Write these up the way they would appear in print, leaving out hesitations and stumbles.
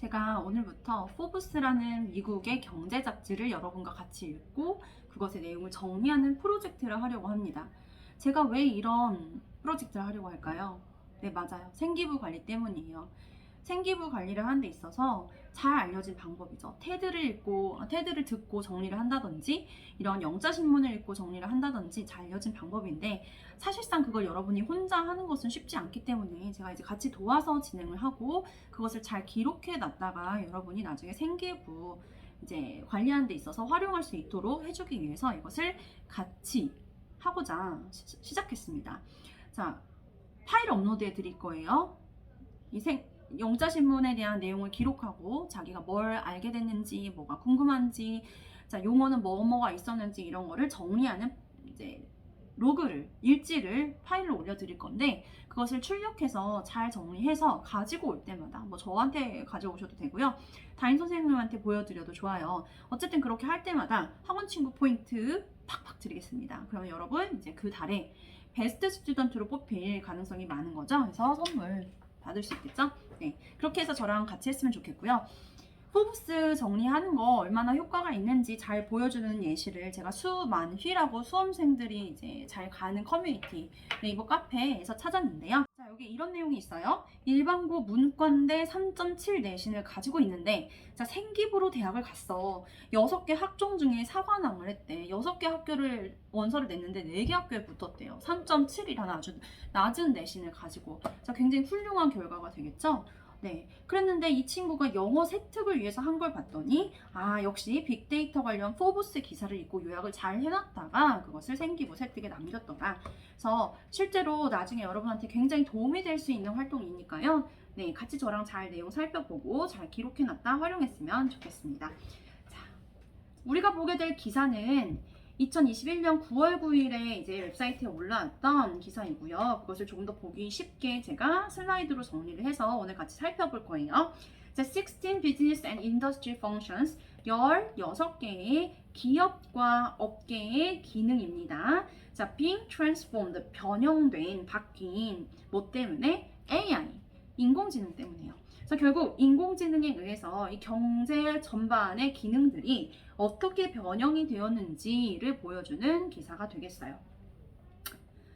제가 오늘부터 포브스라는 미국의 경제 잡지를 여러분과 같이 읽고 그것의 내용을 정리하는 프로젝트를 하려고 합니다. 제가 왜 이런 프로젝트를 하려고 할까요? 네, 맞아요. 생기부 관리 때문이에요. 생기부 관리를 하는 데 있어서 잘 알려진 방법이죠. 테드를 듣고 정리를 한다든지, 이런 영자신문을 읽고 정리를 한다든지 잘 알려진 방법인데, 사실상 그걸 여러분이 혼자 하는 것은 쉽지 않기 때문에 제가 이제 같이 도와서 진행을 하고, 그것을 잘 기록해 놨다가 여러분이 나중에 생기부 이제 관리하는 데 있어서 활용할 수 있도록 해주기 위해서 이것을 같이 하고자 시작했습니다. 자, 파일 업로드해 드릴 거예요. 영자신문에 대한 내용을 기록하고 자기가 뭘 알게 됐는지, 뭐가 궁금한지, 자, 용어는 뭐가 있었는지 이런 거를 정리하는 이제 일지를 파일로 올려드릴 건데, 그것을 출력해서 잘 정리해서 가지고 올 때마다 뭐 저한테 가져오셔도 되고요, 담임 선생님한테 보여드려도 좋아요. 어쨌든 그렇게 할 때마다 학원 친구 포인트 팍팍 드리겠습니다. 그러면 여러분 이제 그 달에 베스트 스튜던트로 뽑힐 가능성이 많은 거죠. 그래서 선물 받을 수 있겠죠? 네, 그렇게 해서 저랑 같이 했으면 좋겠고요. 포브스 정리하는 거 얼마나 효과가 있는지 잘 보여주는 예시를 제가 수만휘라고 수험생들이 이제 잘 가는 커뮤니티 네이버 카페에서 찾았는데요. 자, 여기 이런 내용이 있어요. 일반고 문과인데 3.7 내신을 가지고 있는데, 자, 생기부로 대학을 갔어. 6개 학종 중에 사관왕을 했대. 6개 학교를 원서를 냈는데 4개 학교에 붙었대요. 3.7이라는 아주 낮은 내신을 가지고. 자, 굉장히 훌륭한 결과가 되겠죠? 네, 그랬는데 이 친구가 영어 세특을 위해서 한 걸 봤더니, 역시 빅데이터 관련 포브스 기사를 읽고 요약을 잘 해놨다가 그것을 생기부 세특에 남겼더라. 그래서 실제로 나중에 여러분한테 굉장히 도움이 될 수 있는 활동이니까요. 네, 같이 저랑 잘 내용 살펴보고 잘 기록해놨다 활용했으면 좋겠습니다. 자, 우리가 보게 될 기사는 2021년 9월 9일에 이제 웹사이트에 올라왔던 기사이고요. 그것을 조금 더 보기 쉽게 제가 슬라이드로 정리를 해서 오늘 같이 살펴볼 거예요. 자, 16 Business and Industry Functions, 16개의 기업과 업계의 기능입니다. 자, being transformed, 변형된, 바뀐, 뭐 때문에? AI, 인공지능 때문에요. 그래서 결국 인공지능에 의해서 이 경제 전반의 기능들이 어떻게 변형이 되었는지를 보여주는 기사가 되겠어요.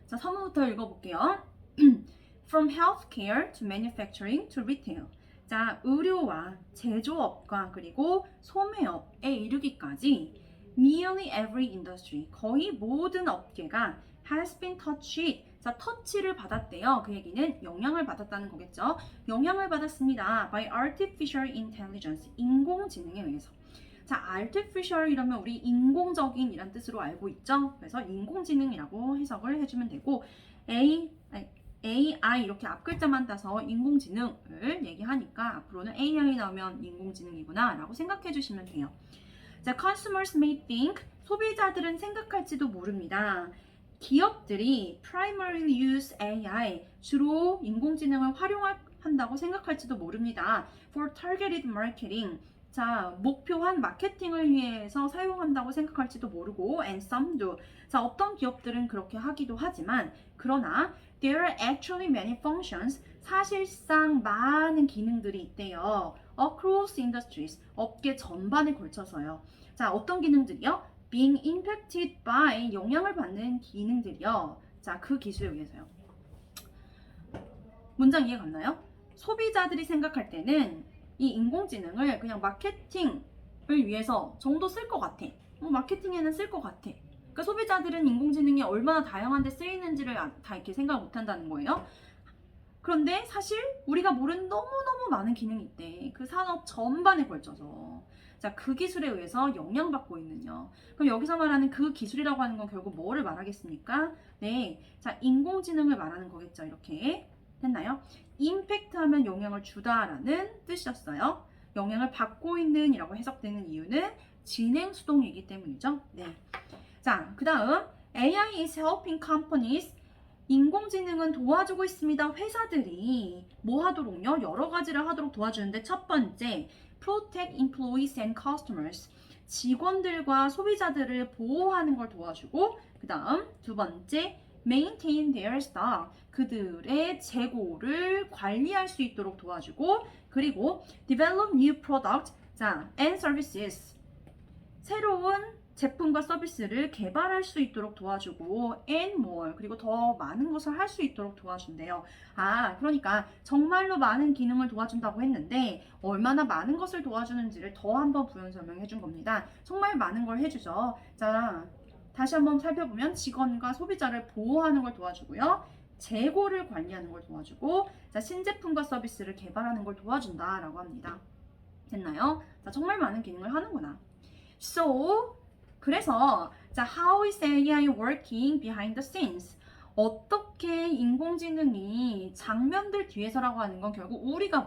자, 서문부터 읽어볼게요. From healthcare to manufacturing to retail. 자, 의료와 제조업과 그리고 소매업에 이르기까지 nearly every industry, 거의 모든 업계가 has been touched. 자, 터치를 받았대요. 그 얘기는 영향을 받았다는 거겠죠. 영향을 받았습니다. by artificial intelligence, 인공지능에 의해서. 자, artificial 이러면 우리 인공적인 이란 뜻으로 알고 있죠. 그래서 인공지능이라고 해석을 해주면 되고, AI 이렇게 앞글자만 따서 인공지능을 얘기하니까 앞으로는 AI 나오면 인공지능이구나 라고 생각해 주시면 돼요. 자, consumers may think, 소비자들은 생각할지도 모릅니다. 기업들이 primarily use AI, 주로 인공지능을 활용한다고 생각할지도 모릅니다. for targeted marketing, 자, 목표한 마케팅을 위해서 사용한다고 생각할지도 모르고, and some do. 자, 어떤 기업들은 그렇게 하기도 하지만, 그러나 there are actually many functions, 사실상 많은 기능들이 있대요. across industries, 업계 전반에 걸쳐서요. 자, 어떤 기능들이요? being impacted by, 영향을 받는 기능들이요. 자, 그 기술에 의해서요. 문장 이해 갔나요? 소비자들이 생각할 때는 이 인공지능을 그냥 마케팅을 위해서 정도 쓸 것 같아. 마케팅에는 쓸 것 같아. 그러니까 소비자들은 인공지능이 얼마나 다양한 데 쓰이는지를 다 이렇게 생각 못 한다는 거예요. 그런데 사실 우리가 모르는 너무너무 많은 기능이 있대. 그 산업 전반에 걸쳐서. 자, 그 기술에 의해서 영향받고 있는요. 그럼 여기서 말하는 그 기술이라고 하는 건 결국 뭐를 말하겠습니까? 네, 자, 인공지능을 말하는 거겠죠. 이렇게. 됐나요? 임팩트 하면 영향을 주다라는 뜻이었어요. 영향을 받고 있는 이라고 해석되는 이유는 진행 수동이기 때문이죠. 네. 자, 그 다음 AI is helping companies, 인공지능은 도와주고 있습니다. 회사들이 뭐 하도록요? 여러 가지를 하도록 도와주는데, 첫 번째, protect employees and customers, 직원들과 소비자들을 보호하는 걸 도와주고, 그 다음 두 번째, maintain their stock. 그들의 재고를 관리할 수 있도록 도와주고, 그리고 develop new product, 자, and services. 새로운 제품과 서비스를 개발할 수 있도록 도와주고 and more, 그리고 더 많은 것을 할 수 있도록 도와준대요. 그러니까 정말로 많은 기능을 도와준다고 했는데 얼마나 많은 것을 도와주는지를 더 한번 부연 설명해 준 겁니다. 정말 많은 걸 해주죠. 자, 다시 한번 살펴보면 직원과 소비자를 보호하는 걸 도와주고요. 재고를 관리하는 걸 도와주고, 자, 신제품과 서비스를 개발하는 걸 도와준다라고 합니다. 됐나요? 자, 정말 많은 기능을 하는구나. So, 그래서 자, how is AI working behind the scenes? 어떻게 인공지능이 장면들 뒤에서라고 하는 건 결국 우리가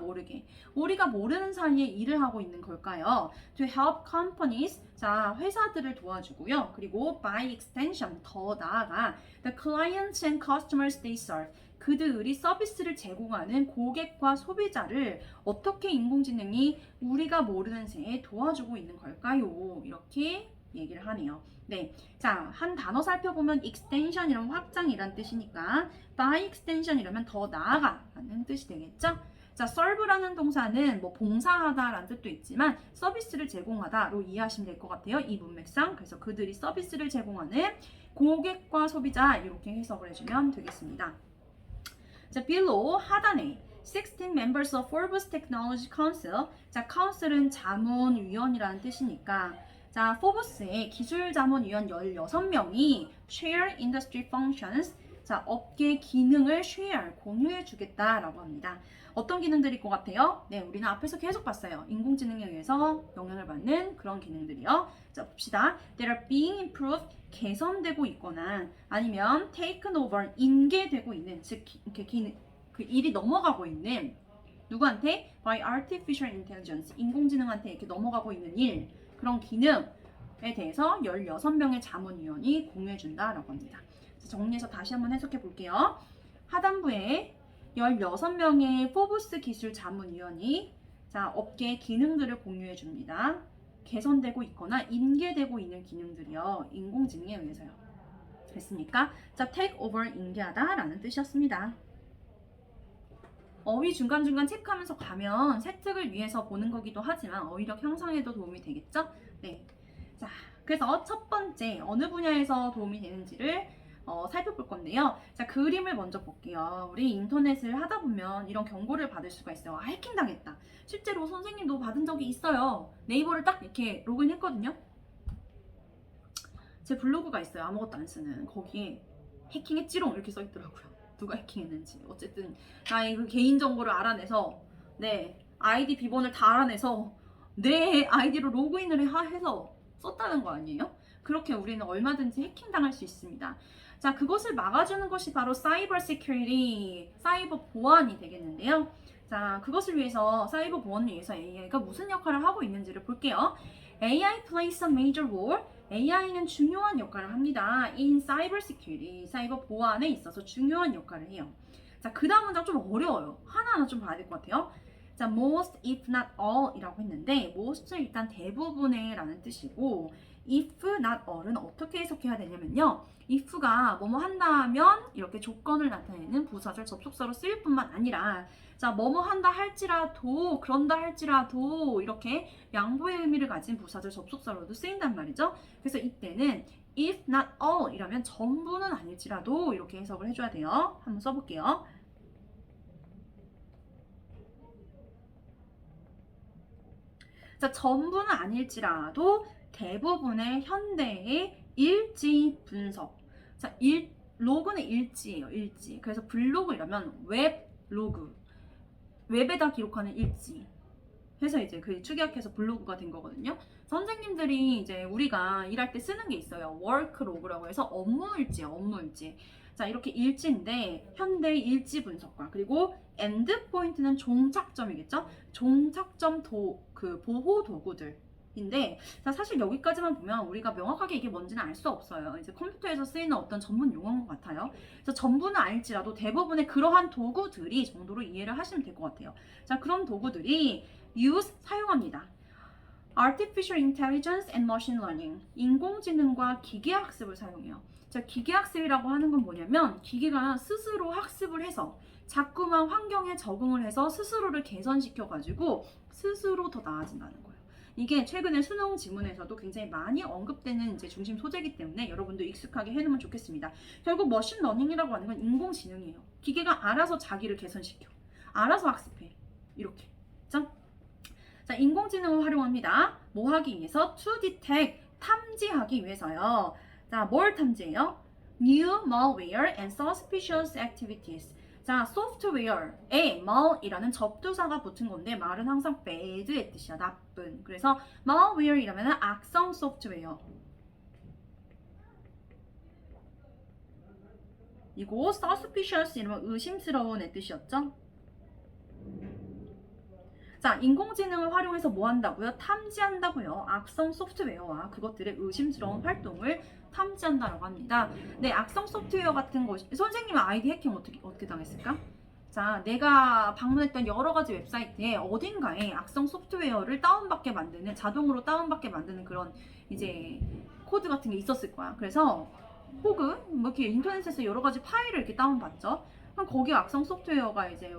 모르는 사이에 일을 하고 있는 걸까요? To help companies, 자, 회사들을 도와주고요. 그리고 by extension, 더 나아가 the clients and customers they serve, 그들이 서비스를 제공하는 고객과 소비자를 어떻게 인공지능이 우리가 모르는 새에 도와주고 있는 걸까요? 이렇게 얘기를 하네요. 네, 자, 한 단어 살펴보면 extension 이러면 확장이란 뜻이니까 by extension 이러면 더 나아가라는 뜻이 되겠죠? 자, serve라는 동사는 뭐 봉사하다라는 뜻도 있지만 서비스를 제공하다로 이해하시면 될 것 같아요. 이 문맥상. 그래서 그들이 서비스를 제공하는 고객과 소비자, 이렇게 해석을 해주면 되겠습니다. 자, below 하단에 16 members of Forbes Technology Council. 자, council은 자문위원이라는 뜻이니까, 자, 포브스의 기술자문위원 16명이 share industry functions, 자, 업계 기능을 share, 공유해 주겠다라고 합니다. 어떤 기능들일 것 같아요? 네, 우리는 앞에서 계속 봤어요. 인공지능에 의해서 영향을 받는 그런 기능들이요. 자, 봅시다. That are being improved, 개선되고 있거나 아니면 taken over, 인계되고 있는, 즉 그 일이 넘어가고 있는, 누구한테? By artificial intelligence, 인공지능한테 이렇게 넘어가고 있는 일, 그런 기능에 대해서 16명의 자문위원이 공유해준다라고 합니다. 정리해서 다시 한번 해석해 볼게요. 하단부에 16명의 포브스 기술 자문위원이, 자, 업계 기능들을 공유해 줍니다. 개선되고 있거나 인계되고 있는 기능들이요. 인공지능에 의해서요. 됐습니까? 자, take over, 인계하다 라는 뜻이었습니다. 어휘 중간중간 체크하면서 가면 세특을 위해서 보는 거기도 하지만 어휘력 향상에도 도움이 되겠죠? 네. 자, 그래서 첫 번째 어느 분야에서 도움이 되는지를 살펴볼 건데요. 자, 그림을 먼저 볼게요. 우리 인터넷을 하다 보면 이런 경고를 받을 수가 있어요. 해킹 당했다. 실제로 선생님도 받은 적이 있어요. 네이버를 딱 이렇게 로그인했거든요. 제 블로그가 있어요. 아무것도 안 쓰는. 거기에 해킹했지롱 이렇게 써 있더라고요. 누가 해킹했는지. 어쨌든 나의 그 개인정보를 알아내서, 네, 아이디 비번을 다 알아내서 내 아이디로 로그인을 해서 썼다는 거 아니에요? 그렇게 우리는 얼마든지 해킹당할 수 있습니다. 자, 그것을 막아주는 것이 바로 사이버 시큐리티, 사이버 보안이 되겠는데요. 자, 그것을 위해서, 사이버 보안을 위해서 AI가 무슨 역할을 하고 있는지를 볼게요. AI plays a major role. AI는 중요한 역할을 합니다. in cyber security, 사이버 보안에 있어서 중요한 역할을 해요. 자, 그 다음 문장 좀 어려워요. 하나하나 좀 봐야 될 것 같아요. 자, most if not all 이라고 했는데 most는 일단 대부분의 라는 뜻이고, if not all은 어떻게 해석해야 되냐면요. if가 뭐뭐 한다면 이렇게 조건을 나타내는 부사절 접속사로 쓰일 뿐만 아니라, 자, 뭐뭐 한다 할지라도, 그런다 할지라도 이렇게 양보의 의미를 가진 부사절 접속사로도 쓰인단 말이죠. 그래서 이때는 if not all 이라면 전부는 아닐지라도 이렇게 해석을 해줘야 돼요. 한번 써볼게요. 자, 전부는 아닐지라도 대부분의 현대의 일지 분석. 자, 로그는 일지예요. 일지. 그래서 블로그 이러면 웹 로그. 웹에다 기록하는 일지. 해서 이제 그 축약해서 블로그가 된 거거든요. 선생님들이 이제 우리가 일할 때 쓰는 게 있어요. 워크 로그라고 해서 업무 일지예요. 업무 일지. 자, 이렇게 일지인데 현대 일지 분석과, 그리고 엔드 포인트는 종착점이겠죠. 종착점 보호 도구들인데, 자, 사실 여기까지만 보면 우리가 명확하게 이게 뭔지는 알 수 없어요. 이제 컴퓨터에서 쓰이는 어떤 전문 용어인 것 같아요. 그래서 전부는 아닐지라도 대부분의 그러한 도구들이 정도로 이해를 하시면 될 것 같아요. 자, 그런 도구들이 사용합니다. Artificial Intelligence and Machine Learning, 인공지능과 기계학습을 사용해요. 자, 기계학습이라고 하는 건 뭐냐면 기계가 스스로 학습을 해서 자꾸만 환경에 적응을 해서 스스로를 개선시켜가지고 스스로 더 나아진다는 거예요. 이게 최근에 수능 지문에서도 굉장히 많이 언급되는 이제 중심 소재이기 때문에 여러분도 익숙하게 해두면 좋겠습니다. 결국 머신러닝이라고 하는 건 인공지능이에요. 기계가 알아서 자기를 개선시켜. 알아서 학습해. 이렇게. 자, 인공지능을 활용합니다. 뭐 하기 위해서? To detect, 탐지하기 위해서요. 자, 뭘 탐지해요? New malware and suspicious activities. 자, 소프트웨어에 mal이라는 접두사가 붙은 건데 말은 항상 bad의 뜻이야. 나쁜. 그래서 malware이라면 악성 소프트웨어. 이거 suspicious 이러면 의심스러운의 뜻이었죠? 자, 인공지능을 활용해서 뭐 한다고요? 탐지한다고요. 악성 소프트웨어와 그것들의 의심스러운 활동을 탐지한다라고 합니다. 네, 악성 소프트웨어 같은 것이 선생님 아이디 해킹 어떻게 당했을까? 자, 내가 방문했던 여러 가지 웹사이트에 어딘가에 악성 소프트웨어를 다운받게 만드는 자동으로 다운받게 만드는 그런 이제 코드 같은 게 있었을 거야. 그래서 혹은 뭐 이렇게 인터넷에서 여러 가지 파일을 이렇게 다운받죠. 그럼 거기 악성 소프트웨어가 이제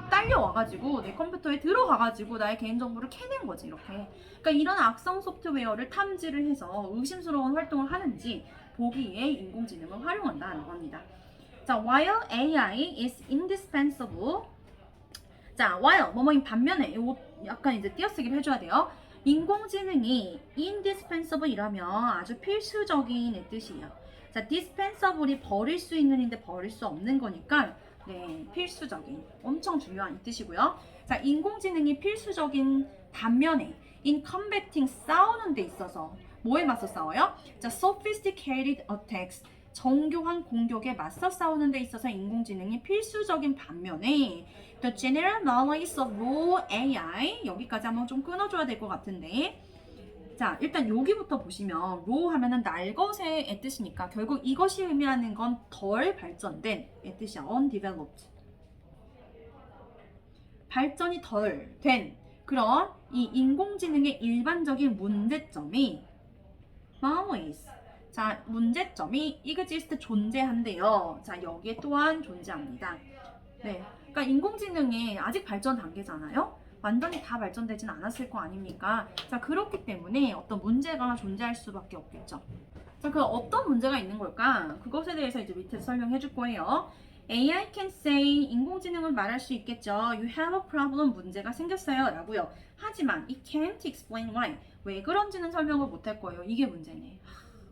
딸려와가지고 내 컴퓨터에 들어가가지고 나의 개인정보를 캐낸 거지 이렇게. 그러니까 이런 악성 소프트웨어를 탐지를 해서 의심스러운 활동을 하는지 보기에 인공지능을 활용한다라고 합니다. 자, while AI is indispensable. 자, while 뭐뭐인 반면에 이거 약간 이제 띄어쓰기를 해줘야 돼요. 인공지능이 indispensable이라면 아주 필수적인 뜻이에요. 자, dispensable이 버릴 수 있는인데 버릴 수 없는 거니까 네, 필수적인, 엄청 중요한 이 뜻이고요. 자, 인공지능이 필수적인 반면에 in combating, 싸우는 데 있어서 뭐에 맞서 싸워요? 자, sophisticated attacks, 정교한 공격에 맞서 싸우는 데 있어서 인공지능이 필수적인 반면에 the general knowledge of raw AI, 여기까지 한번 좀 끊어줘야 될 것 같은데, 자, 일단 여기부터 보시면 raw 하면은 날것의 뜻이니까 결국 이것이 의미하는 건 덜 발전된 의 뜻이야. undeveloped. 발전이 덜 된 그런 이 인공지능의 일반적인 문제점이 malwares. 자, 문제점이 exist, 존재한대요. 자, 여기에 또한 존재합니다. 네, 그러니까 인공지능이 아직 발전 단계잖아요. 완전히 다 발전되진 않았을 거 아닙니까? 자, 그렇기 때문에 어떤 문제가 존재할 수밖에 없겠죠. 자, 그 어떤 문제가 있는 걸까? 그것에 대해서 이제 밑에 설명해 줄 거예요. AI can say, 인공지능은 말할 수 있겠죠. You have a problem, 문제가 생겼어요. 라고요. 하지만 it can't explain why. 왜 그런지는 설명을 못 할 거예요. 이게 문제네.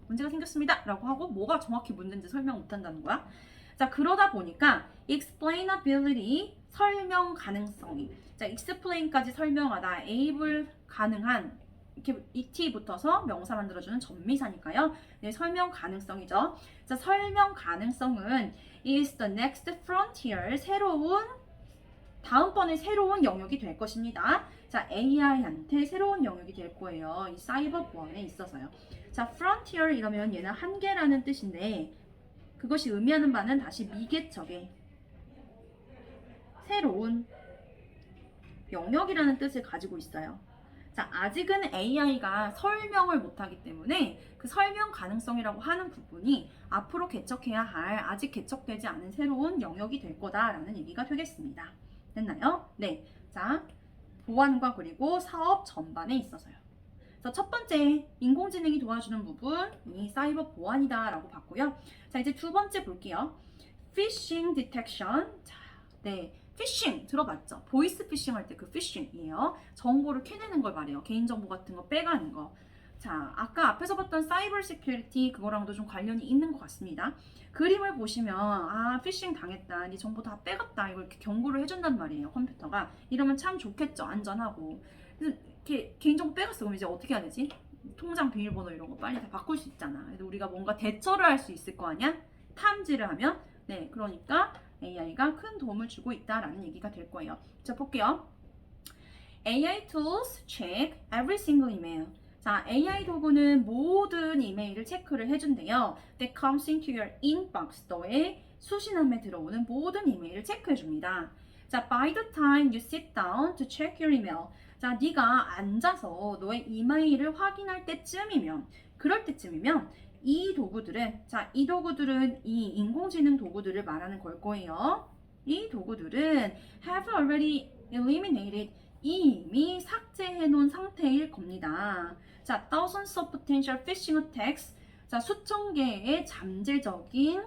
문제가 생겼습니다. 라고 하고 뭐가 정확히 문제인지 설명 못 한다는 거야. 자, 그러다 보니까 explainability, 설명 가능성이, 자, explain까지 설명하다, able, 가능한, 이렇게 et 붙어서 명사 만들어주는 전미사니까요. 네, 설명 가능성이죠. 자, 설명 가능성은 is the next frontier, 새로운, 다음번에 새로운 영역이 될 것입니다. 자, AI한테 새로운 영역이 될 거예요. 이 사이버 보안에 있어서요. 자, frontier 이러면 얘는 한계라는 뜻인데 그것이 의미하는 바는 다시 미개척의 새로운 영역이라는 뜻을 가지고 있어요. 자, 아직은 AI가 설명을 못하기 때문에 그 설명 가능성이라고 하는 부분이 앞으로 개척해야 할 아직 개척되지 않은 새로운 영역이 될 거다라는 얘기가 되겠습니다. 됐나요? 네. 자, 보안과 그리고 사업 전반에 있어서요. 자, 첫 번째, 인공지능이 도와주는 부분, 이 사이버 보안이다라고 봤고요. 자, 이제 두 번째 볼게요. 피싱 디텍션. 자, 네. 피싱 들어봤죠? 보이스 피싱 할 때 그 피싱이에요. 정보를 캐내는 걸 말해요. 개인정보 같은 거 빼가는 거. 자, 아까 앞에서 봤던 사이버 시큐리티 그거랑도 좀 관련이 있는 것 같습니다. 그림을 보시면 아, 피싱 당했다. 네 정보 다 빼갔다. 이걸 이렇게 경고를 해준단 말이에요. 컴퓨터가. 이러면 참 좋겠죠. 안전하고. 그래서 이렇게 개인정보 빼갔어. 그럼 이제 어떻게 해야 되지? 통장 비밀번호 이런 거 빨리 다 바꿀 수 있잖아. 그래서 우리가 뭔가 대처를 할 수 있을 거 아니야? 탐지를 하면. 네, 그러니까 AI가 큰 도움을 주고 있다라는 얘기가 될 거예요. 자, 볼게요. AI tools check every single email. 자, AI 도구는 모든 이메일을 체크를 해준대요. That comes into your inbox. 너의 수신함에 들어오는 모든 이메일을 체크해줍니다. 자, by the time you sit down to check your email. 자, 네가 앉아서 너의 이메일을 확인할 때쯤이면, 그럴 때쯤이면 이 도구들은 이 도구들은 이 인공지능 도구들을 말하는 걸 거예요. 이 도구들은 have already eliminated 이미 삭제해 놓은 상태일 겁니다. 자, thousands of potential phishing attacks. 자, 수천 개의 잠재적인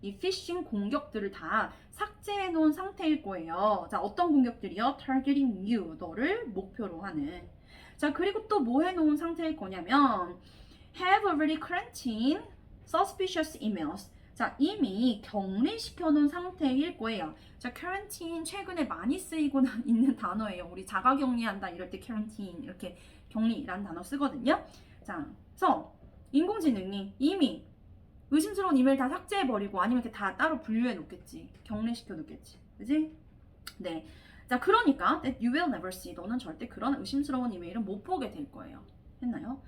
이 피싱 공격들을 다 삭제해 놓은 상태일 거예요. 자, 어떤 공격들이요? targeting you, 너를 목표로 하는. 자, 그리고 또 뭐 해놓은 상태일 거냐면 have already quarantined suspicious emails. 자, 이미 격리시켜 놓은 상태일 거예요. 자, quarantine 최근에 많이 쓰이고 있는 단어예요. 우리 자가격리한다 이럴 때 quarantine 이렇게 격리라는 단어 쓰거든요. 자, 그래서 인공지능이 이미 의심스러운 이메일 다 삭제해버리고 아니면 이렇게 다 따로 분류해 놓겠지. 격리시켜 놓겠지. 그지? 네. 자, 그러니까 that you will never see. 너는 절대 그런 의심스러운 이메일은 못 보게 될 거예요. 했나요?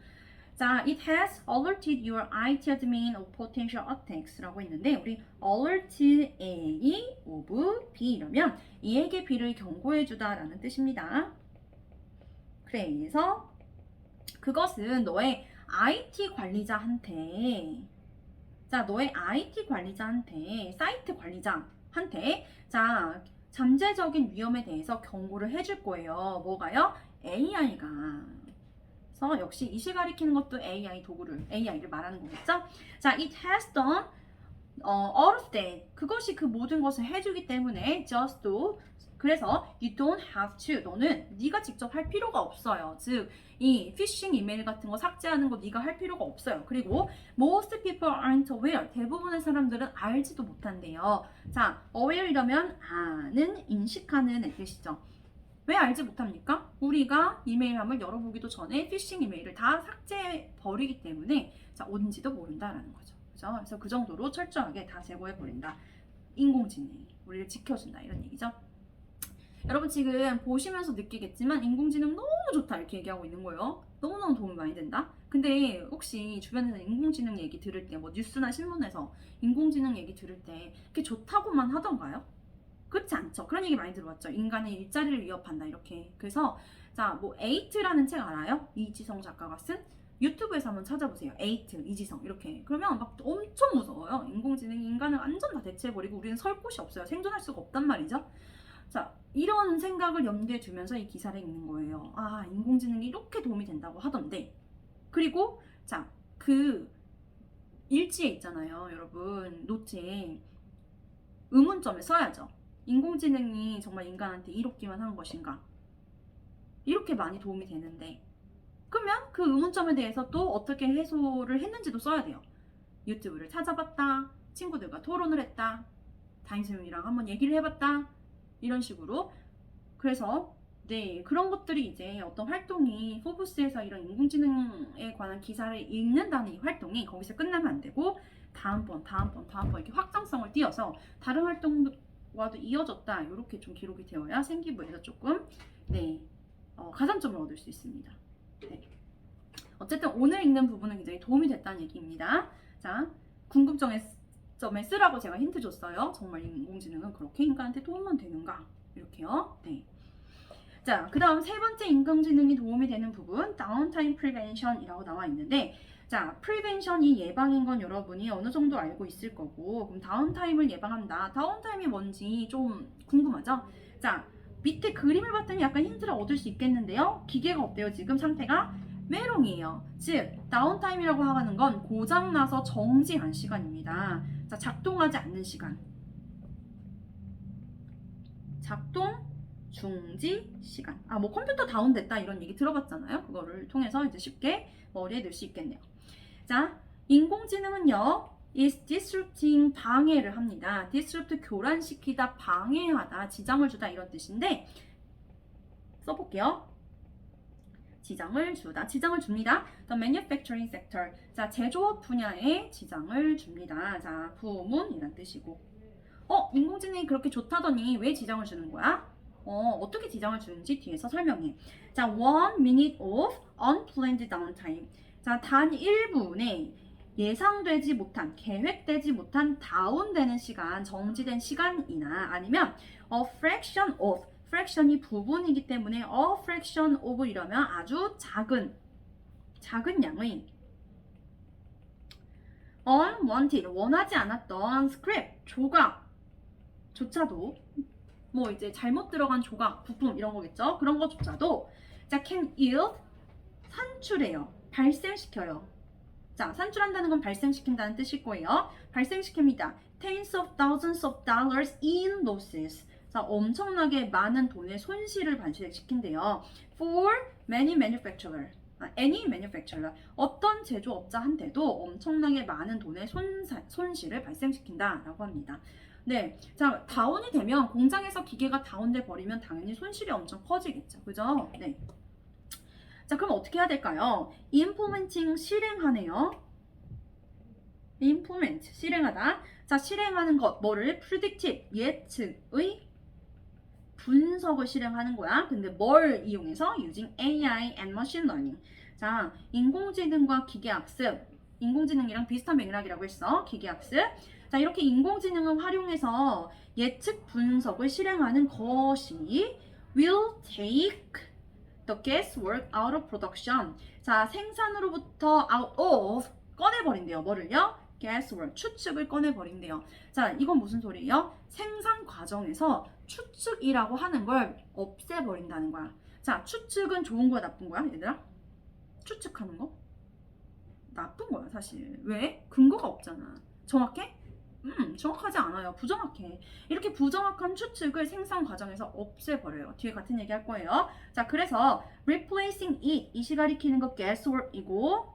자, it has alerted your IT admin of potential attacks라고 했는데 우리 alert A of B 이러면 A에게 B를 경고해주다라는 뜻입니다. 그래서 그것은 너의 IT 관리자한테 너의 IT 관리자한테 사이트 관리자한테 잠재적인 위험에 대해서 경고를 해줄 거예요. 뭐가요? AI가. 그래서 역시 이시 가리키는 것도 AI를 말하는 거겠죠? 자, it has done all of that. 그것이 그 모든 것을 해주기 때문에 just do. 그래서 you don't have to. 너는 네가 직접 할 필요가 없어요. 즉, 이 피싱 이메일 같은 거 삭제하는 거 네가 할 필요가 없어요. 그리고 most people aren't aware. 대부분의 사람들은 알지도 못한대요. 자, aware 이러면 아는, 인식하는 뜻이죠. 왜 알지 못합니까? 우리가 이메일 함을 열어보기도 전에 피싱 이메일을 다 삭제해 버리기 때문에 온지도 모른다라는 거죠. 그죠? 그래서 그 정도로 철저하게 다 제거해 버린다. 인공지능이 우리를 지켜준다 이런 얘기죠. 여러분 지금 보시면서 느끼겠지만 인공지능 너무 좋다 이렇게 얘기하고 있는 거예요. 너무너무 도움이 많이 된다. 근데 혹시 주변에서 인공지능 얘기 들을 때 뭐 뉴스나 신문에서 인공지능 얘기 들을 때 그게 좋다고만 하던가요? 그렇지 않죠. 그런 얘기 많이 들어봤죠. 인간의 일자리를 위협한다 이렇게. 그래서 뭐 에이트라는 책 알아요? 이지성 작가가 쓴? 유튜브에서 한번 찾아보세요. 에이트, 이지성 이렇게. 그러면 막 엄청 무서워요. 인공지능이 인간을 완전 다 대체해버리고 우리는 설 곳이 없어요. 생존할 수가 없단 말이죠. 자, 이런 생각을 염두에 두면서 이 기사를 읽는 거예요. 아, 인공지능이 이렇게 도움이 된다고 하던데. 그리고 그 일지에 있잖아요, 여러분. 노트에 의문점에 써야죠. 인공지능이 정말 인간한테 이롭기만 한 것인가? 이렇게 많이 도움이 되는데. 그러면 그 의문점에 대해서 또 어떻게 해소를 했는지도 써야 돼요. 유튜브를 찾아봤다. 친구들과 토론을 했다. 담임선생님이랑 한번 얘기를 해봤다. 이런 식으로. 그래서 그런 것들이 이제 어떤 활동이 포브스에서 이런 인공지능에 관한 기사를 읽는다는 이 활동이 거기서 끝나면 안 되고 다음번 이렇게 확장성을 띄어서 다른 활동과도 이어졌다 이렇게 좀 기록이 되어야 생기부에서 조금 가산점을 얻을 수 있습니다. 어쨌든 오늘 읽는 부분은 굉장히 도움이 됐다는 얘기입니다. 자, 궁금점에 쓰라고 제가 힌트 줬어요. 정말 인공지능은 그렇게 인간한테 도움만 되는가? 이렇게요. 자, 그 다음 세 번째 인공지능이 도움이 되는 부분, 다운타임 프리벤션이라고 나와 있는데, 자, 프리벤션이 예방인 건 여러분이 어느 정도 알고 있을 거고, 그럼 다운타임을 예방한다. 다운타임이 뭔지 좀 궁금하죠? 자, 밑에 그림을 봤더니 약간 힌트를 얻을 수 있겠는데요. 기계가 어때요? 지금 상태가 메롱이에요. 즉, 다운타임이라고 하는 건 고장나서 정지한 시간입니다. 자, 작동하지 않는 시간. 작동 중지 시간. 뭐 컴퓨터 다운됐다 이런 얘기 들어봤잖아요. 그거를 통해서 이제 쉽게 머리에 넣을 수 있겠네요. 자, 인공지능은요, is disrupting 방해를 합니다. disrupt 교란시키다, 방해하다, 지장을 주다 이런 뜻인데 써볼게요. 지장을 줍니다. The manufacturing sector. 자, 제조업 분야에 지장을 줍니다. 자, 부문이란 뜻이고. 인공지능이 그렇게 좋다더니 왜 지장을 주는 거야? 어떻게 지장을 주는지 뒤에서 설명해. 자, 1 minute of unplanned downtime. 자, 단 1분의 예상되지 못한, 계획되지 못한 다운되는 시간, 정지된 시간이나 아니면 a fraction of, fraction이 부분이기 때문에 a fraction of 이러면 아주 작은 작은 양의 unwanted, 원하지 않았던 스크랩, 조각조차도 뭐 이제 잘못 들어간 조각, 부품 이런 거겠죠. 그런 것조차도 자, can yield, 산출해요. 발생시켜요. 자, 산출한다는 건 발생시킨다는 뜻일 거예요. 발생시킵니다. Tens of thousands of dollars in losses. 자, 엄청나게 많은 돈의 손실을 발생시킨대요. For many manufacturer. any manufacturer. 어떤 제조업자한테도 엄청나게 많은 돈의 손실을 발생시킨다라고 합니다. 네, 자, 다운이 되면 공장에서 기계가 다운돼 버리면 당연히 손실이 엄청 커지겠죠. 그죠? 네. 자, 그럼 어떻게 해야 될까요? implementing, 실행하네요. implement, 실행하다. 자, 실행하는 것, 뭐를? predictive, 예측의 분석을 실행하는 거야. 근데 뭘 이용해서? using AI and machine learning. 자, 인공지능과 기계학습, 인공지능이랑 비슷한 맥락이라고 했어. 기계학습. 자, 이렇게 인공지능을 활용해서 예측 분석을 실행하는 것이 will take the guesswork out of production. 자, 생산으로부터 out of 꺼내버린대요. 뭐를요? guesswork, 추측을 꺼내버린대요. 자, 이건 무슨 소리예요? 생산 과정에서 추측이라고 하는 걸 없애버린다는 거야. 자, 추측은 좋은 거야, 나쁜 거야, 얘들아? 추측하는 거? 나쁜 거야, 사실. 왜? 근거가 없잖아. 정확해? 정확하지 않아요. 부정확해. 이렇게 부정확한 추측을 생산 과정에서 없애버려요. 뒤에 같은 얘기 할 거예요. 자, 그래서 replacing it, 이시 가리키는 거 guesswork이고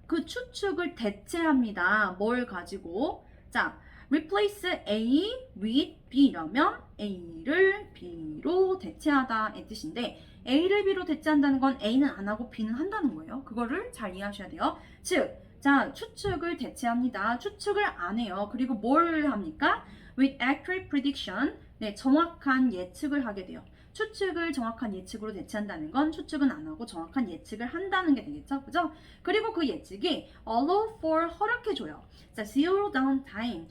그 추측을 대체합니다. 뭘 가지고? 자, replace A with B라면 A를 B로 대체하다의 뜻인데 A를 B로 대체한다는 건 A는 안 하고 B는 한다는 거예요. 그거를 잘 이해하셔야 돼요. 즉, 자, 추측을 대체합니다. 추측을 안 해요. 그리고 뭘 합니까? With accurate prediction, 네, 정확한 예측을 하게 돼요. 추측을 정확한 예측으로 대체한다는 건 추측은 안 하고 정확한 예측을 한다는 게 되겠죠. 그죠? 그리고 그 예측이 allow for, 허락해줘요. 자, zero downtime.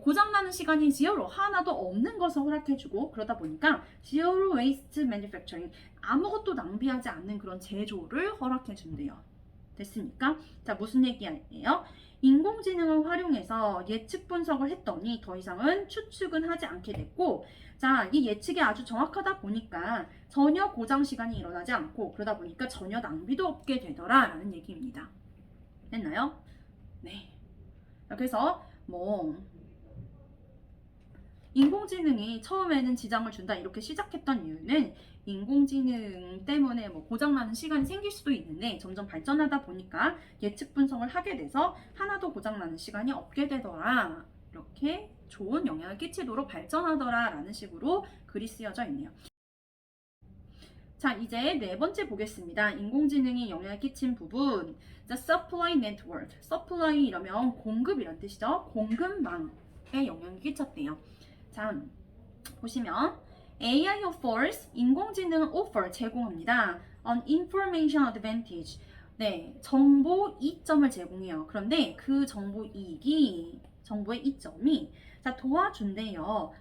고장나는 시간이 zero, 하나도 없는 것을 허락해주고 그러다 보니까 zero waste manufacturing, 아무것도 낭비하지 않는 그런 제조를 허락해준대요. 됐습니까? 자, 무슨 얘기예요? 인공지능을 활용해서 예측 분석을 했더니 더 이상은 추측은 하지 않게 됐고, 자, 이 예측이 아주 정확하다 보니까 전혀 고장 시간이 일어나지 않고 그러다 보니까 전혀 낭비도 없게 되더라 라는 얘기입니다. 됐나요? 네. 그래서 뭐 인공지능이 처음에는 지장을 준다 이렇게 시작했던 이유는 인공지능 때문에 뭐 고장나는 시간이 생길 수도 있는데 점점 발전하다 보니까 예측 분석을 하게 돼서 하나도 고장나는 시간이 없게 되더라. 이렇게 좋은 영향을 끼치도록 발전하더라 라는 식으로 글이 쓰여져 있네요. 자, 이제 네 번째 보겠습니다. 인공지능이 영향을 끼친 부분. 자, supply network. supply 이러면 공급이란 뜻이죠. 공급망에 영향을 끼쳤대요. 자, 보시면 AI offers, 인공지능은 offer, 제공합니다. an information advantage. 네, 정보 이점을 제공해요. 그런데 그 정보의 이점이 자, 도와준대요.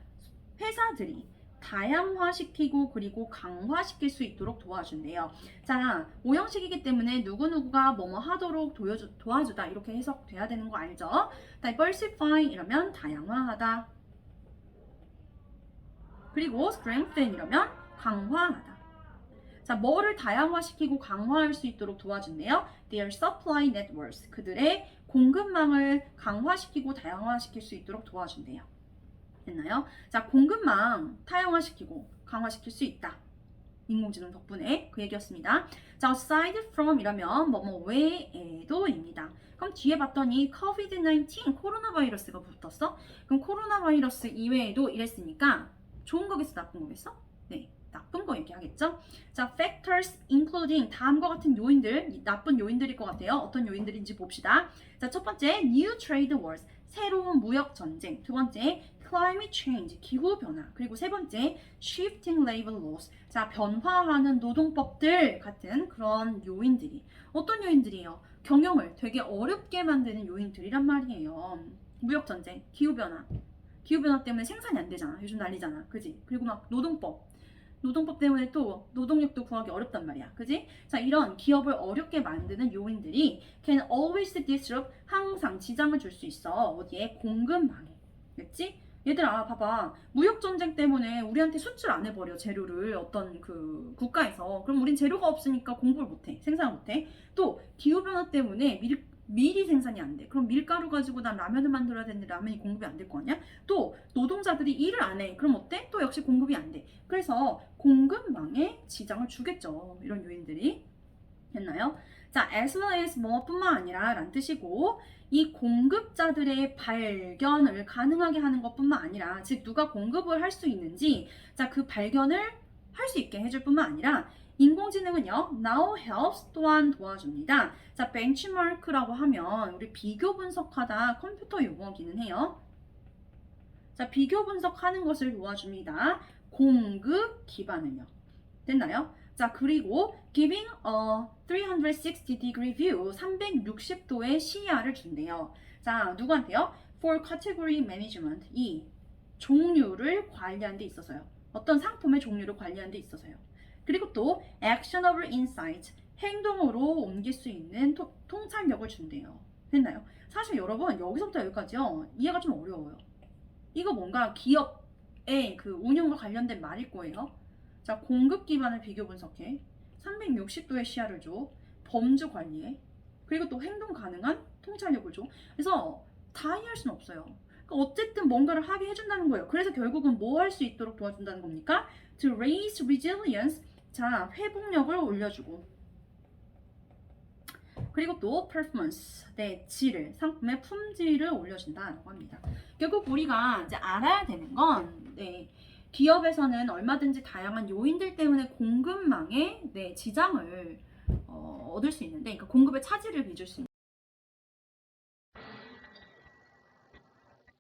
회사들이 다양화시키고 그리고 강화시킬 수 있도록 도와준대요. 자, 오형식이기 때문에 누구누구가 뭐뭐 하도록 도와주다 이렇게 해석돼야 되는 거 알죠? diversify 이러면 다양화하다. 그리고 strengthen 이러면 강화하다. 자, 뭐를 다양화시키고 강화할 수 있도록 도와준대요. Their supply networks. 그들의 공급망을 강화시키고 다양화시킬 수 있도록 도와준대요. 됐나요? 자, 공급망 다양화시키고 강화시킬 수 있다. 인공지능 덕분에 그 얘기였습니다. 자, aside from 이라면 뭐뭐 외에도입니다. 그럼 뒤에 봤더니 COVID-19 코로나 바이러스가 붙었어? 그럼 코로나 바이러스 이외에도 이랬으니까 좋은 거겠어, 나쁜 거겠어? 네, 나쁜 거 얘기하겠죠? 자, factors including 다음과 같은 요인들, 나쁜 요인들일 것 같아요. 어떤 요인들인지 봅시다. 자, 첫 번째, new trade wars, 새로운 무역 전쟁. 두 번째, climate change, 기후 변화. 그리고 세 번째, shifting labor laws. 자, 변화하는 노동법들 같은 그런 요인들이. 어떤 요인들이에요? 경영을 되게 어렵게 만드는 요인들이란 말이에요. 무역 전쟁, 기후 변화. 기후 변화 때문에 생산이 안 되잖아. 요즘 난리잖아. 그지? 그리고 막 노동법 노동법 때문에 또 노동력도 구하기 어렵단 말이야. 그지? 자, 이런 기업을 어렵게 만드는 요인들이 can always disrupt, 항상 지장을 줄 수 있어. 어디에? 공급망에. 됐지? 얘들아, 봐봐. 무역전쟁 때문에 우리한테 수출 안 해버려, 재료를. 어떤 그 국가에서. 그럼 우린 재료가 없으니까 공급을 못해. 생산을 못해. 또, 기후변화 때문에 밀이 생산이 안 돼. 그럼 밀가루 가지고 난 라면을 만들어야 되는데 라면이 공급이 안 될 거 아니야? 또 노동자들이 일을 안 해. 그럼 어때? 또 역시 공급이 안 돼. 그래서 공급망에 지장을 주겠죠. 이런 요인들이. 됐나요? 자, as well as 뭐뿐만 아니라 라는 뜻이고, 이 공급자들의 발견을 가능하게 하는 것뿐만 아니라, 즉 누가 공급을 할 수 있는지, 자, 그 발견을 할 수 있게 해줄 뿐만 아니라, 인공지능은요, now helps, 또한 도와줍니다. 자, benchmark라고 하면 우리 비교 분석하다 컴퓨터 용어기는 해요. 자, 비교 분석하는 것을 도와줍니다. 공급 기반은요. 됐나요? 자, 그리고 giving a 360 degree view, 360도의 시야를 준대요. 자, 누구한테요? For category management, 이 종류를 관리하는 데 있어서요. 어떤 상품의 종류를 관리하는 데 있어서요. 그리고 또 actionable insight, 행동으로 옮길 수 있는 통찰력을 준대요. 됐나요? 사실 여러분, 여기서부터 여기까지요. 이해가 좀 어려워요. 이거 뭔가 기업의 그 운영과 관련된 말일 거예요. 자, 공급 기반을 비교 분석해. 360도의 시야를 줘. 범주 관리해. 그리고 또 행동 가능한 통찰력을 줘. 그래서 다 이해할 수는 없어요. 그러니까 어쨌든 뭔가를 하게 해준다는 거예요. 그래서 결국은 뭐 할 수 있도록 도와준다는 겁니까? To raise resilience. 자, 회복력을 올려주고. 그리고 또 performance, 네, 질을, 상품의 품질을 올려준다고 합니다. 결국 우리가 이제 알아야 되는 건, 네, 기업에서는 얼마든지 다양한 요인들 때문에 공급망에 네, 지장을 얻을 수 있는데, 그러니까 공급의 차질을 빚을 수 있는.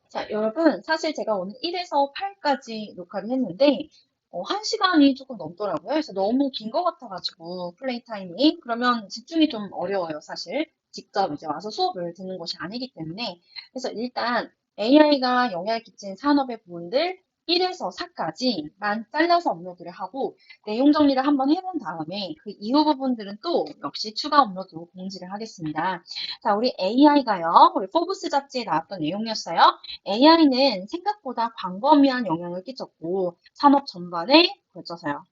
자, 여러분, 사실 제가 오늘 1에서 8까지 녹화를 했는데, 1시간이 조금 넘더라고요. 그래서 너무 긴 것 같아가지고, 플레이 타임이. 그러면 집중이 좀 어려워요, 사실. 직접 이제 와서 수업을 듣는 것이 아니기 때문에. 그래서 일단 AI가 영향을 끼친 산업의 부분들 1에서 4까지만 잘라서 업로드를 하고, 내용 정리를 한번 해본 다음에 그 이후 부분들은 또 역시 추가 업로드 공지를 하겠습니다. 자, 우리 AI가요, 우리 포브스 잡지에 나왔던 내용이었어요. AI는 생각보다 광범위한 영향을 끼쳤고 산업 전반에 걸쳐서요.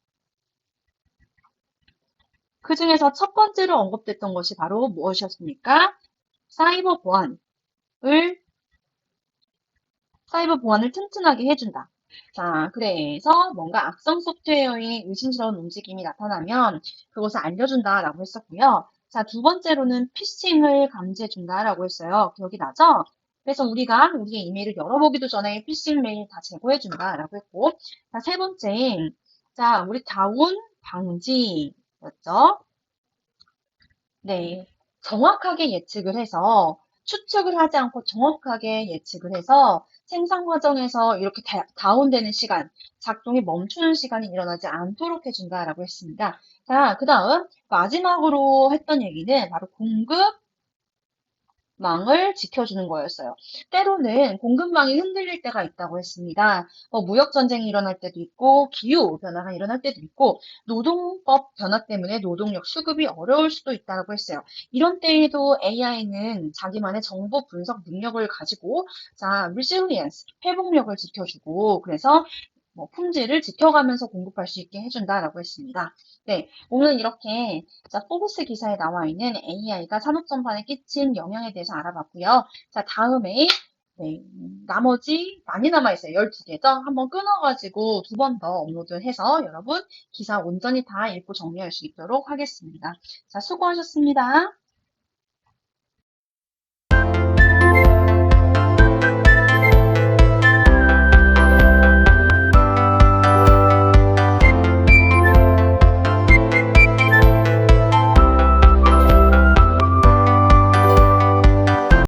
그 중에서 첫 번째로 언급됐던 것이 바로 무엇이었습니까? 사이버 보안을 사이버 보안을 튼튼하게 해준다. 자, 그래서 뭔가 악성 소프트웨어의 의심스러운 움직임이 나타나면 그것을 알려준다라고 했었고요. 자, 두 번째로는 피싱을 감지해준다라고 했어요. 기억이 나죠? 그래서 우리가 우리의 이메일을 열어보기도 전에 피싱 메일 다 제거해준다라고 했고, 자, 세 번째, 자, 우리 다운 방지였죠? 네, 정확하게 예측을 해서 추측을 하지 않고 정확하게 예측을 해서 생산 과정에서 이렇게 다운되는 시간, 작동이 멈추는 시간이 일어나지 않도록 해준다라고 했습니다. 자, 그 다음 마지막으로 했던 얘기는 바로 공급망을 지켜주는 거였어요. 때로는 공급망이 흔들릴 때가 있다고 했습니다. 무역 전쟁이 일어날 때도 있고 기후 변화가 일어날 때도 있고 노동법 변화 때문에 노동력 수급이 어려울 수도 있다고 했어요. 이런 때에도 AI는 자기만의 정보 분석 능력을 가지고 자, resilience, 회복력을 지켜주고 그래서 품질을 지켜가면서 공급할 수 있게 해준다라고 했습니다. 네, 오늘 이렇게 자, 포브스 기사에 나와 있는 AI가 산업 전반에 끼친 영향에 대해서 알아봤고요. 자, 다음에 네, 나머지 많이 남아있어요. 12개죠? 한번 끊어가지고 두 번 더 업로드해서 여러분 기사 온전히 다 읽고 정리할 수 있도록 하겠습니다. 자, 수고하셨습니다.